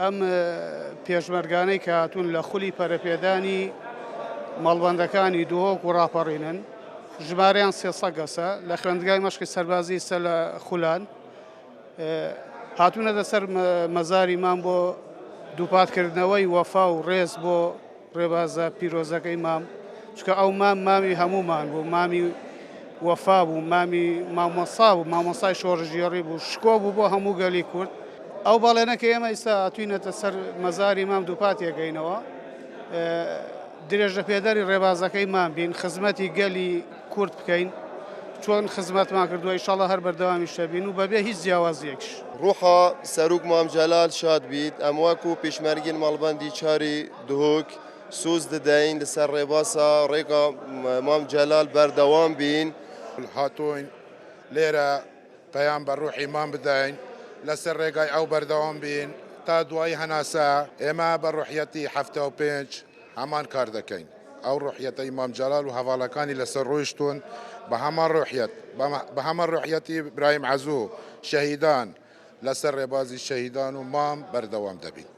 ئەم پێشمەرگانەی کە هاتوون لە خولی پەرەپێدانی مەڵبەندەکانی دۆک و ڕاپەڕینن ژمارەیان 300 کەسە لە خوێندگای مەشقی سەربازی سە لە خولان هاتوونەتە سەر مەزاری مام بۆ دووپاتکردنەوەی وەفا و ڕێز بۆ ڕێبازە پیرۆزەکەی مام چکە ئەو مامی هەمومان بوو، مامی وەفا بوو، مامی مامۆسا بوو، مامۆسای شۆڕژێڕی بوو، شکۆ بوو بۆ هەموو گەلی کورد. ئەو باڵێنەکە ئێمە ئێستا هاتووینەتە سەر مەزاری مام دووپاتێکەینەوە درێژە پێدەری ڕێبازەکەی مان بین خزمەتی گەلی کورد بکەین چۆن خزمەتمان کردووە ئینشاڵڵا هەر بەردەوامی شەبین و بەبێ هیچ جیاوازیەکش. ڕوحا سەرروک مام جەلال شاد بیت ئەم وەکو پێشمەرگین مەڵبەندی چاری دهۆک سوز دەدەین لەسەر ڕێباسا ڕێگا مام جەلال بەردەوام بین. هاتوین لێرە پەیام بە ڕوحی مام بدەین لەسەر ڕێگای ئەو بەردەوام بین تا دوای هەناسە ئێمە بە ڕوحیەتی 75 هەمان کار دەکەین. ئەو ڕوحیەتە ئیمام جەلال و هەواڵەکانی لەسەر ڕۆیشتون بە هەمان ڕوحیەت بە هەمان ڕوحیەتی برایم عەزوو شەهیدان لەسەر ڕێبازی شەهیدان و مام بەردەوام دەبین.